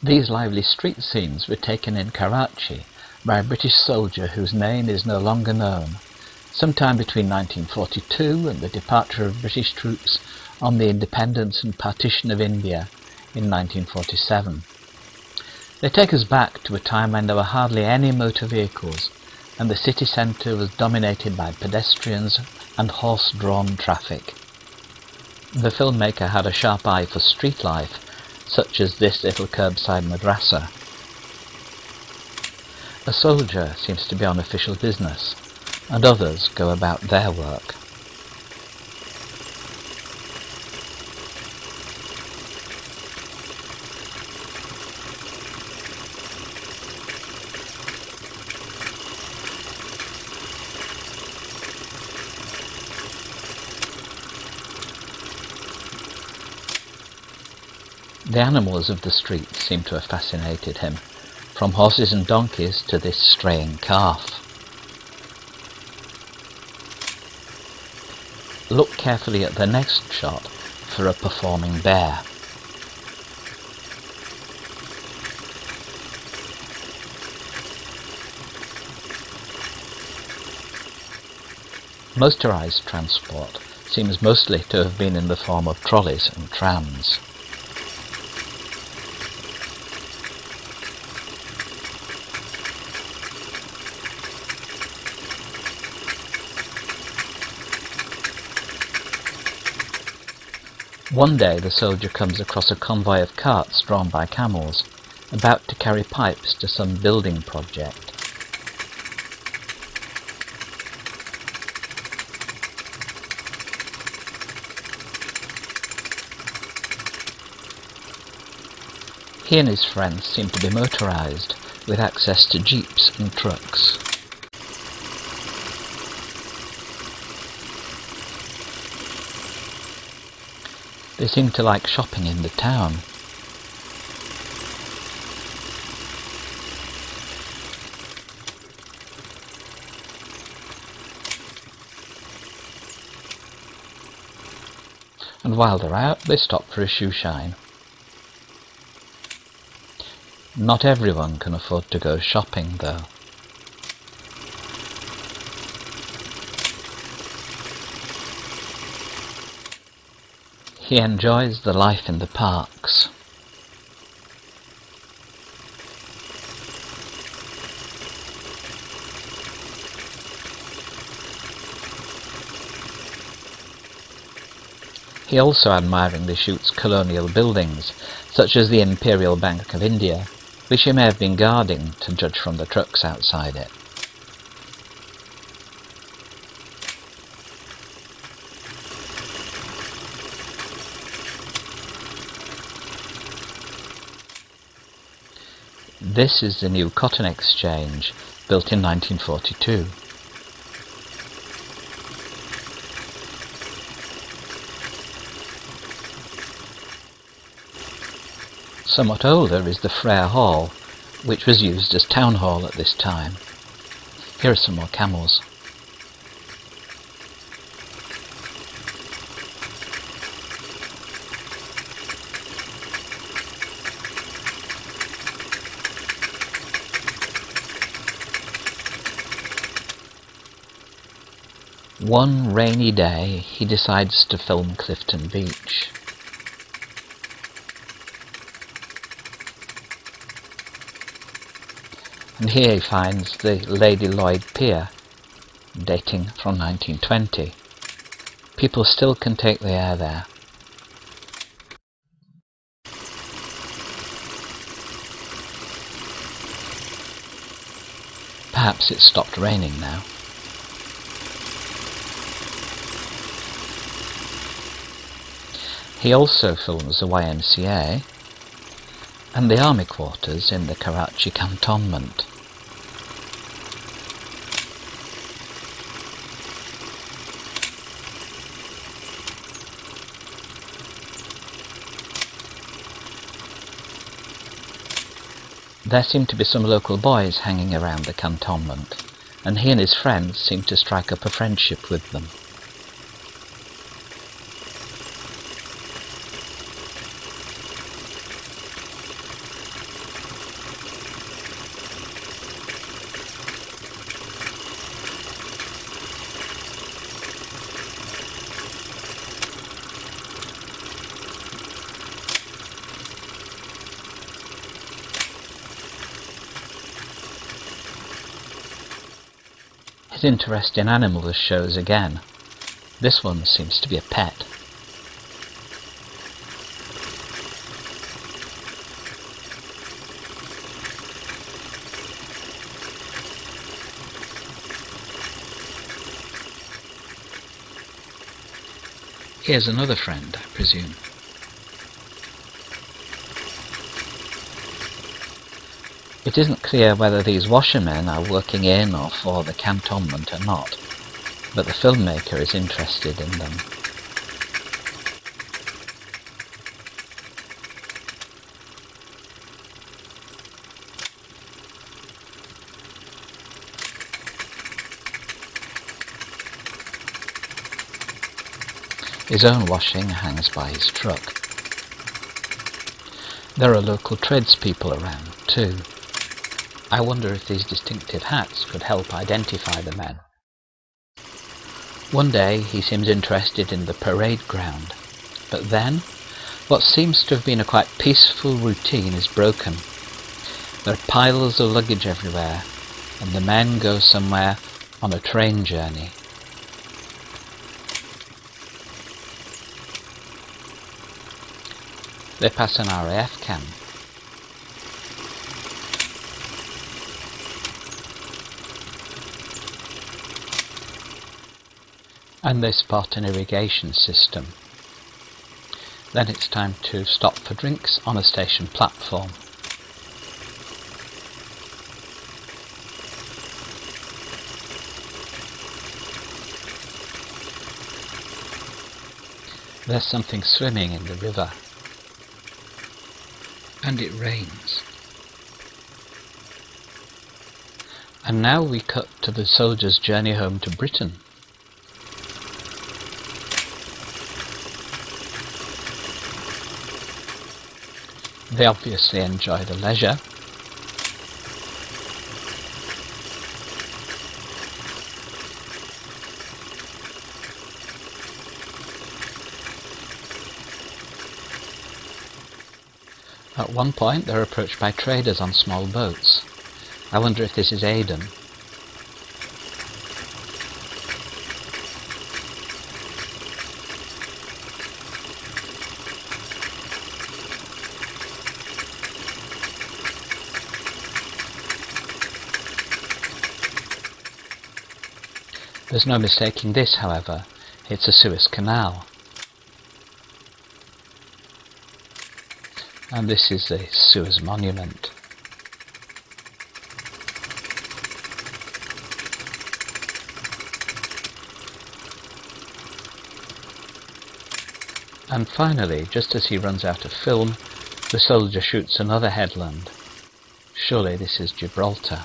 These lively street scenes were taken in Karachi by a British soldier whose name is no longer known, sometime between 1942 and the departure of British troops on the independence and partition of India in 1947. They take us back to a time when there were hardly any motor vehicles and the city centre was dominated by pedestrians and horse-drawn traffic. The filmmaker had a sharp eye for street life, such as this little curbside madrasa. A soldier seems to be on official business, and others go about their work. The animals of the street seem to have fascinated him, from horses and donkeys to this straying calf. Look carefully at the next shot for a performing bear. Motorised transport seems mostly to have been in the form of trolleys and trams. One day the soldier comes across a convoy of carts drawn by camels, about to carry pipes to some building project. He and his friends seem to be motorised, with access to jeeps and trucks. They seem to like shopping in the town. And while they're out, they stop for a shoe shine. Not everyone can afford to go shopping, though. He enjoys the life in the parks. He also admiringly shoots colonial buildings, such as the Imperial Bank of India, which he may have been guarding, to judge from the trucks outside it. This is the new cotton exchange, built in 1942. Somewhat older is the Frere Hall, which was used as town hall at this time. Here are some more camels. One rainy day, he decides to film Clifton Beach. And here he finds the Lady Lloyd Pier, dating from 1920. People still can take the air there. Perhaps it's stopped raining now. He also films the YMCA and the army quarters in the Karachi cantonment. There seem to be some local boys hanging around the cantonment, and he and his friends seem to strike up a friendship with them. His interest in animals shows again. This one seems to be a pet. Here's another friend, I presume. It isn't clear whether these washermen are working in or for the cantonment or not, but the filmmaker is interested in them. His own washing hangs by his truck. There are local tradespeople around too. I wonder if these distinctive hats could help identify the men. One day he seems interested in the parade ground, but then what seems to have been a quite peaceful routine is broken. There are piles of luggage everywhere, and the men go somewhere on a train journey. They pass an RAF camp. And they spot an irrigation system. Then it's time to stop for drinks on a station platform. There's something swimming in the river. And it rains. And now we cut to the soldiers' journey home to Britain. They obviously enjoy the leisure. At one point they're approached by traders on small boats. I wonder if this is Aden. There's no mistaking this, however. It's a Suez Canal. And this is the Suez Monument. And finally, just as he runs out of film, the soldier shoots another headland. Surely this is Gibraltar.